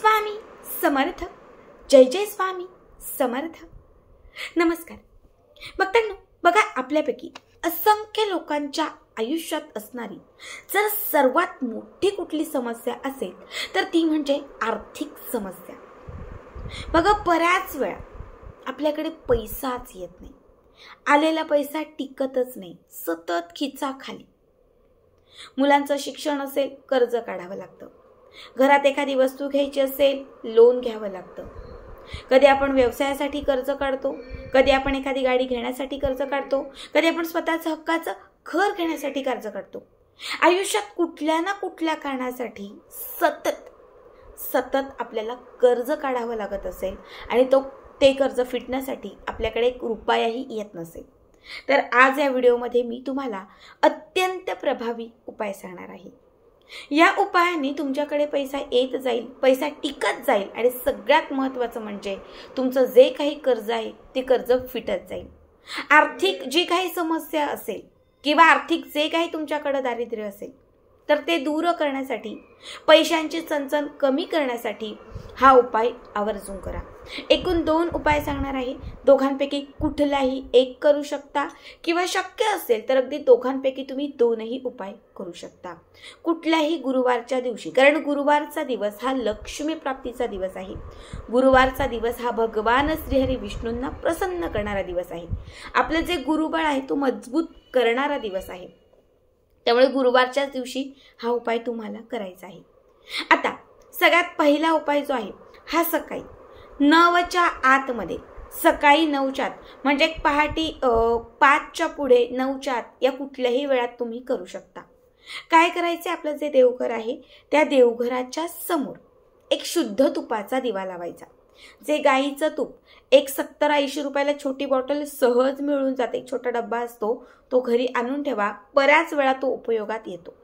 स्वामी समर्थ. जय जय स्वामी समर्थ. नमस्कार. भक्तांनो, बघा, आपल्यापैकी असंख्य लोकांच्या आयुष्यात असणारी जर सर्वात मोठी कुठली समस्या असेल तर ती म्हणजे आर्थिक समस्या. बघा, बऱ्याच वेळा आपल्याकडे पैसाच येत नाही, आलेला पैसा टिकतच नाही, सतत खिचाखाली. मुलांचं शिक्षण असेल, कर्ज काढावं लागतं. घरात एखादी वस्तू घ्यायची असेल, लोन घ्यावं लागतं. कधी आपण व्यवसायासाठी कर्ज काढतो, कधी आपण एखादी गाडी घेण्यासाठी कर्ज काढतो, कधी आपण स्वतःचं हक्काचं घर घेण्यासाठी कर्ज काढतो. आयुष्यात कुठल्या ना कुठल्या कारणासाठी सतत आपल्याला कर्ज काढावं लागत असेल आणि ते कर्ज फिटण्यासाठी आपल्याकडे एक रुपयाही येत नसेल, तर आज या व्हिडिओमध्ये मी तुम्हाला अत्यंत प्रभावी उपाय सांगणार आहे. या उपायाने तुमच्याकडे पैसा येत जाईल, पैसा टिकत जाईल आणि सगळ्यात महत्त्वाचं म्हणजे तुमचं जे काही कर्ज आहे ते कर्ज फिटत जाईल. आर्थिक जी काही समस्या असेल किंवा आर्थिक जे काही तुमच्याकडे दारिद्र्य असेल तर ते दूर करण्यासाठी, पैशांची चणचण कमी करण्यासाठी हा उपाय आवर्जून करा. एकूण 2 उपाय सांगणार आहे. दोघांपैकी कुठलाही एक करू शकता किंवा शक्य असेल तर अगदी दोघांपैकी तुम्ही 2ही उपाय करू शकता. कुठल्याही गुरुवारच्या दिवशी, कारण गुरुवारचा दिवस हा लक्ष्मी प्राप्तीचा दिवस आहे. गुरुवारचा दिवस हा भगवान श्रीहरी विष्णूंना प्रसन्न करणारा दिवस आहे. आपलं जे गुरुबळ आहे तो मजबूत करणारा दिवस आहे. त्यामुळे गुरुवारच्याच दिवशी हा उपाय तुम्हाला करायचा आहे. आता सगळ्यात पहिला उपाय जो आहे हा सकाळी 9च्या आतमध्ये, सकाळी 9च्या आत म्हणजे पहाटे 5च्या पुढे 9च्या आत या कुठल्याही वेळात तुम्ही करू शकता. काय करायचे, आपलं जे देवघर आहे त्या देवघराच्या समोर एक शुद्ध तुपाचा दिवा लावायचा. जे गाईचं तूप, एक 70-80 रुपयाला छोटी बॉटल सहज मिळून जाते, एक छोटा डब्बा असतो, तो घरी आणून ठेवा, बऱ्याच वेळा तो उपयोगात येतो.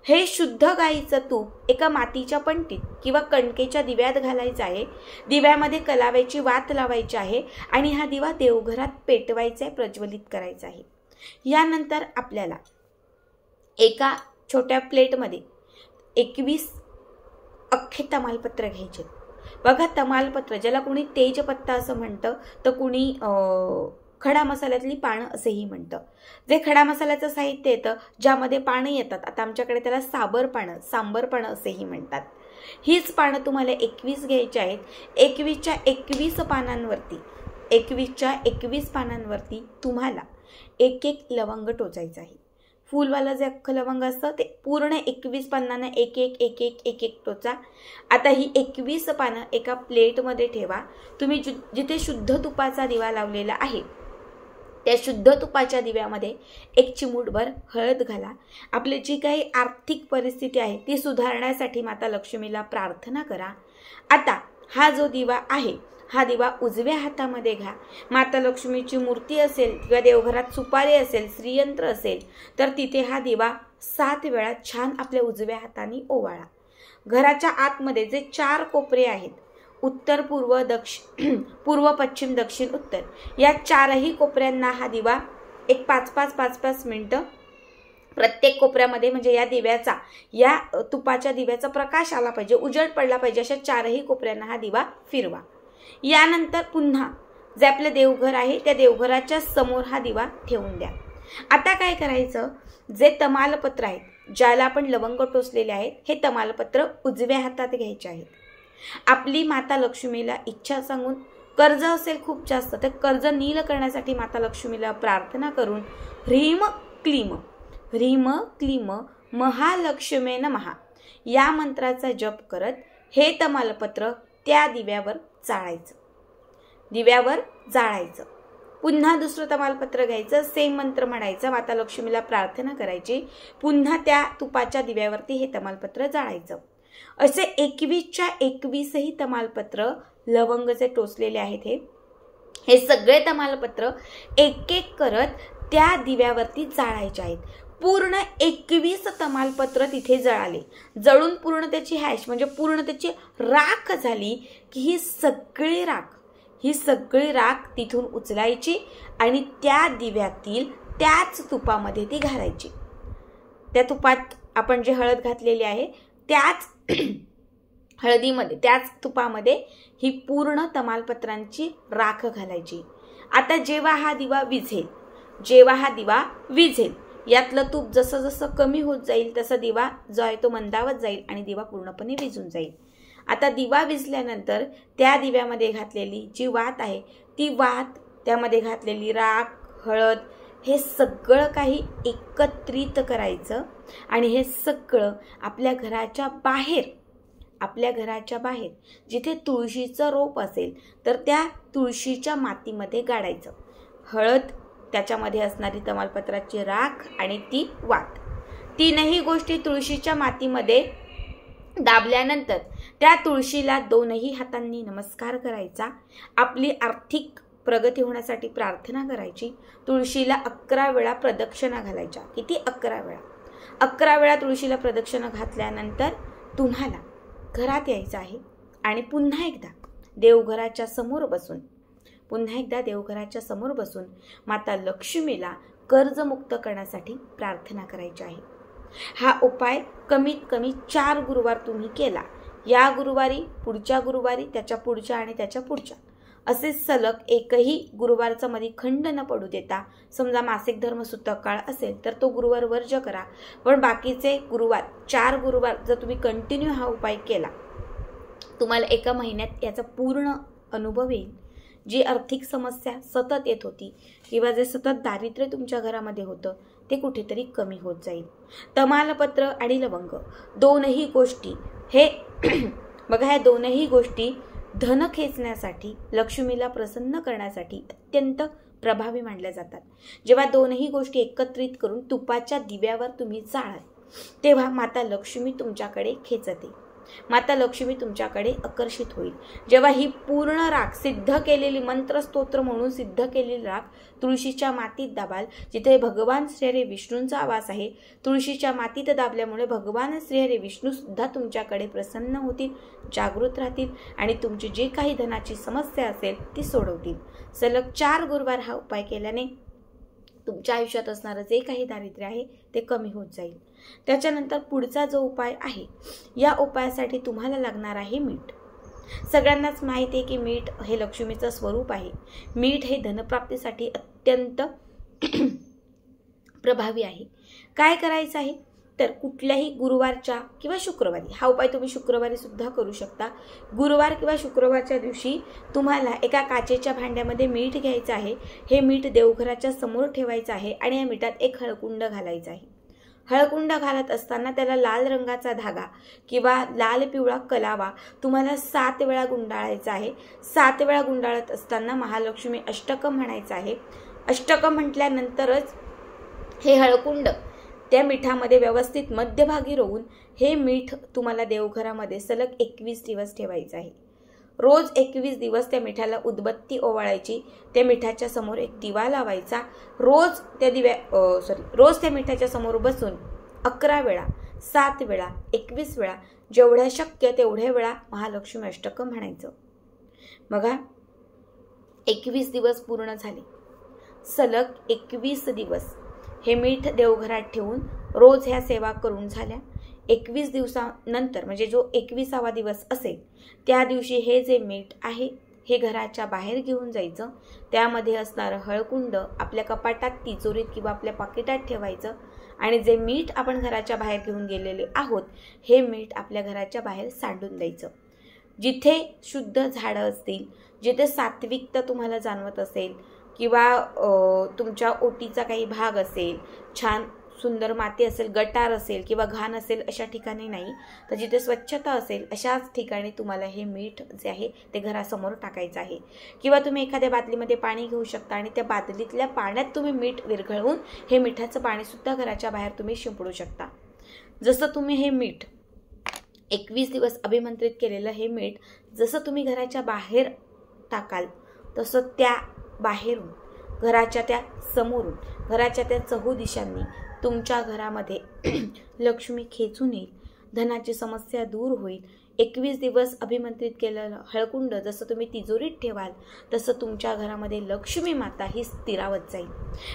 हे शुद्ध गाईचं तूप एका मातीच्या पंटीत किंवा कणकेच्या दिव्यात घालायचं आहे. दिव्यामध्ये कलाव्याची वात लावायची आहे आणि हा दिवा देवघरात पेटवायचा आहे, प्रज्वलित करायचा आहे. यानंतर आपल्याला एका छोट्या प्लेटमध्ये 21 अख्खे तमालपत्र घ्यायचे. बघा, तमालपत्र ज्याला कुणी तेजपत्ता असं म्हणतं तर कुणी खडा मसाल्यातली पानं असेही म्हणतं. जे खडा मसाल्याचं साहित्य येतं, ज्यामध्ये पानं येतात, आता आमच्याकडे त्याला सांबर पानं असेही म्हणतात. हीच पानं तुम्हाला 21 घ्यायची आहेत. 21च्या 21 पानांवरती तुम्हाला एक लवंग टोचायचं आहे. फुलवाला जे अख्खं लवंग असतं ते पूर्ण 21 पानांना एक टोचा. आता ही 21 पानं एका प्लेटमध्ये ठेवा. तुम्ही जिथे शुद्ध तुपाचा दिवा लावलेला आहे त्या शुद्ध तुपाच्या दिव्यामध्ये एक चिमूटभर हळद घाला. आपली जी काही आर्थिक परिस्थिती आहे ती सुधारण्यासाठी माता लक्ष्मीला प्रार्थना करा. आता हा जो दिवा आहे हा दिवा उजव्या हातामध्ये घ्या. माता लक्ष्मीची मूर्ती असेल किंवा देवघरात सुपारी असेल, श्रीयंत्र असेल तर तिथे हा दिवा 7 वेळा छान आपल्या उजव्या हाताने ओवाळा. घराच्या आतमध्ये जे 4 कोपरे आहेत, उत्तर, पूर्व, पश्चिम, दक्षिण, उत्तर, या 4ही कोपऱ्यांना हा दिवा एक 5-5 मिनिटं प्रत्येक कोपऱ्यामध्ये, म्हणजे या दिव्याचा, या तुपाच्या दिव्याचा प्रकाश आला पाहिजे, उजेड पडला पाहिजे, अशा 4ही कोपऱ्यांना हा दिवा फिरवा. यानंतर पुन्हा जे आपलं देवघर आहे त्या देवघराच्या समोर हा दिवा ठेवून द्या. आता काय करायचं, जे तमालपत्र आहेत, ज्याला आपण लवंग टोचलेले आहेत, हे तमालपत्र उजव्या हातात घ्यायचे आहेत. आपली माता लक्ष्मीला इच्छा सांगून, कर्ज असेल खूप जास्त तर कर्ज नील करण्यासाठी माता लक्ष्मीला प्रार्थना करून ह्रीम क्लीम महालक्ष्मे नमः या मंत्राचा जप करत हे तमालपत्र त्या दिव्यावर जाळायचं. पुन्हा दुसरं तमालपत्र घ्यायचं, सेम मंत्र म्हणायचं, माता लक्ष्मीला प्रार्थना करायची, पुन्हा त्या तुपाच्या दिव्यावरती हे तमालपत्र जाळायचं. असे 21च्या 21ही तमालपत्र, लवंग जे टोचलेले आहेत हे सगळे तमालपत्र एक करत त्या दिव्यावरती जाळायचे आहेत. पूर्ण 21 तमालपत्र तिथे जळाले. जळून पूर्ण त्याची हॅश म्हणजे पूर्ण त्याची राख झाली की ही सगळी राख तिथून उचलायची आणि त्या दिव्यातील त्याच तुपामध्ये ती घालायची. त्या तुपात आपण जे हळद घातलेली आहे त्याच हळदीमध्ये त्याच तुपामध्ये ही पूर्ण तमालपत्रांची राख घालायची. आता जेव्हा हा दिवा विझेल यातलं तूप जसं जसं कमी होत जाईल तसा दिवा जो आहे तो मंदावत जाईल आणि दिवा पूर्णपणे विझून जाईल. आता दिवा विझल्यानंतर त्या दिव्यामध्ये घातलेली जी वात आहे ती वात, त्यामध्ये घातलेली राख, हळद हे सगळं काही एकत्रित करायचं आणि हे सगळं आपल्या घराच्या बाहेर जिथे तुळशीचं रोप असेल तर त्या तुळशीच्या मातीमध्ये गाडायचं. हळद, त्याच्यामध्ये असणारी तमालपत्राची राख आणि ती वात, तीनही गोष्टी तुळशीच्या मातीमध्ये दाबल्यानंतर त्या तुळशीला दोनही हातांनी नमस्कार करायचा. आपली आर्थिक प्रगती होण्यासाठी प्रार्थना करायची. तुळशीला 11 वेळा प्रदक्षिणा घालायच्या. किती? 11 वेळा. 11 वेळा तुळशीला प्रदक्षिणा घातल्यानंतर तुम्हाला घरात यायचं आहे आणि पुन्हा एकदा देवघराच्या समोर बसून माता लक्ष्मीला कर्जमुक्त करण्यासाठी प्रार्थना करायची आहे. हा उपाय कमीत कमी 4 गुरुवार तुम्ही केला. या गुरुवारी, पुढच्या गुरुवारी, त्याच्या पुढच्या आणि त्याच्या पुढच्या असे सलग एकही गुरुवारचा मध्ये खंड न पडू देता, समजा मासिक धर्म सुतक काळ असेल तर तो गुरुवार वर्ज्य करा, पण बाकीचे गुरुवार 4 गुरुवार जर तुम्ही कंटिन्यू हा उपाय केला, तुम्हाला एका महिन्यात याचा पूर्ण अनुभव येईल. जी आर्थिक समस्या सतत येत होती किंवा जे सतत दारिद्र्य तुमच्या घरामध्ये होतं ते कुठेतरी कमी होत जाईल. तमालपत्र आणि लवंग दोनही गोष्टी बघा, ह्या दोनही गोष्टी धन खेचण्यासाठी, लक्ष्मीला प्रसन्न करण्यासाठी अत्यंत प्रभावी मानल्या जातात. जेव्हा दोनही गोष्टी एकत्रित करून तुपाच्या दिव्यावर तुम्ही जाळाल तेव्हा माता लक्ष्मी तुमच्याकडे खेचते, माता लक्ष्मी तुमच्याकडे आकर्षित होईल. जेव्हा ही पूर्ण राख सिद्ध केलेली, मंत्रस्तोत्र म्हणून सिद्ध केलेली राख तुळशीच्या मातीत दाबाल, जिथे भगवान श्रीहरी विष्णूंचा वास आहे, तुळशीच्या मातीत दाबल्यामुळे भगवान श्रीहरी विष्णू सुद्धा तुमच्याकडे प्रसन्न होतील, जागृत राहतील आणि तुमची जी काही धनाची समस्या असेल ती सोडवतील. सलग 4 गुरुवार हा उपाय केल्याने तुमच्या आयुष्यात असणारं जे काही दारिद्र्य आहे ते कमी होत जाईल. त्याच्यानंतर पुढचा जो उपाय आहे, या उपायासाठी तुम्हाला लागणार आहे मीठ. सगळ्यांनाच माहिती आहे की मीठ हे लक्ष्मीचं स्वरूप आहे. मीठ हे धनप्राप्तीसाठी अत्यंत प्रभावी आहे. काय करायचं आहे तर कुठल्याही गुरुवारच्या किंवा शुक्रवारी, हा उपाय तुम्ही शुक्रवारी सुद्धा करू शकता. गुरुवार किंवा शुक्रवारच्या दिवशी तुम्हाला एका काचेच्या भांड्यामध्ये मीठ घ्यायचं आहे. हे मीठ देवघराच्या समोर ठेवायचं आहे आणि या मिठात एक हळकुंड घालायचा आहे. हळकुंड घालत असताना त्याला लाल रंगाचा धागा किंवा लाल पिवळा कलावा तुम्हाला 7 वेळा गुंडाळायचा आहे. 7 वेळा गुंडाळत असताना महालक्ष्मी अष्टकम म्हणायचं आहे. अष्टकम म्हटल्यानंतरच हे हळकुंड त्या मिठामध्ये व्यवस्थित मध्यभागी रोवून हे मीठ तुम्हाला देवघरामध्ये सलग 21 दिवस ठेवायचं आहे. रोज 21 दिवस त्या मिठाला उदबत्ती ओवाळायची. त्या मिठाच्या समोर एक दिवा लावायचा. रोज त्या मिठाच्या समोर बसून 11 वेळा, 7 वेळा, 21 वेळा, जेवढ्या शक्य तेवढ्या वेळा महालक्ष्मी अष्टकम म्हणायचं. बघा, 21 दिवस पूर्ण झाले. सलग 21 दिवस हे मीठ देवघरात ठेवून रोज ह्या सेवा करून झाल्या. 21 दिवसानंतर म्हणजे जो 21वा दिवस असेल त्या दिवशी हे जे मीठ आहे हे घराच्या बाहेर घेऊन जायचं. त्यामध्ये असणारं हळकुंड आपल्या कपाटात, तिजोरीत किंवा आपल्या पाकिटात ठेवायचं आणि जे मीठ आपण घराच्या बाहेर घेऊन गेलेले आहोत हे मीठ आपल्या घराच्या बाहेर सांडून द्यायचं. जिथे शुद्ध झाडं असतील, जिथे सात्विकता तुम्हाला जाणवत असेल किंवा तुमच्या ओटीचा काही भाग असेल, छान सुंदर माती असेल, गटार असेल किंवा घाण असेल, अशा ठिकाणी नाही तर जिथे स्वच्छता असेल अशाच ठिकाणी तुम्हाला हे मीठ जे आहे ते घरासमोर टाकायचं आहे. किंवा तुम्ही एखाद्या बादलीमध्ये पाणी घेऊ शकता आणि त्या बादलीतल्या पाण्यात तुम्ही मीठ विरघळवून हे मिठाचं पाणीसुद्धा घराच्या बाहेर तुम्ही शिंपडू शकता. जसं तुम्ही हे मीठ 21 दिवस अभिमंत्रित केलेलं हे मीठ जसं तुम्ही घराच्या बाहेर टाकाल तसं त्या बाहेरून, घराच्या त्या समोरून, घराच्या त्या चहूदिशांनी तुमच्या घरामध्ये लक्ष्मी खेचून येईल, धनाची समस्या दूर होईल. 21 दिवस अभिमंत्रित केलेलं हळकुंड जसं तुम्ही तिजोरीत ठेवाल तसं तुमच्या घरामध्ये लक्ष्मी माता ही स्थिरावत जाईल.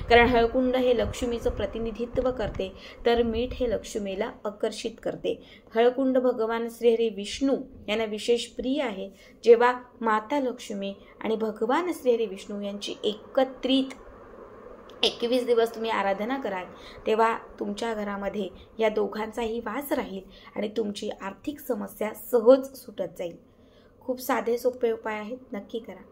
कारण हळकुंड हे लक्ष्मीचं प्रतिनिधित्व करते, तर मीठ हे लक्ष्मीला आकर्षित करते. हळकुंड भगवान श्रीहरी विष्णू यांना विशेष प्रिय आहे. जेव्हा माता लक्ष्मी आणि भगवान श्रीहरी विष्णू यांची एकत्रित 21 दिवस तुम्ही आराधना कराल तेव्हा तुमच्या घरामध्ये या दोघांचाही वास राहील आणि तुमची आर्थिक समस्या सहज सुटत जाईल. खूप साधे सोपे उपाय आहेत, नक्की करा.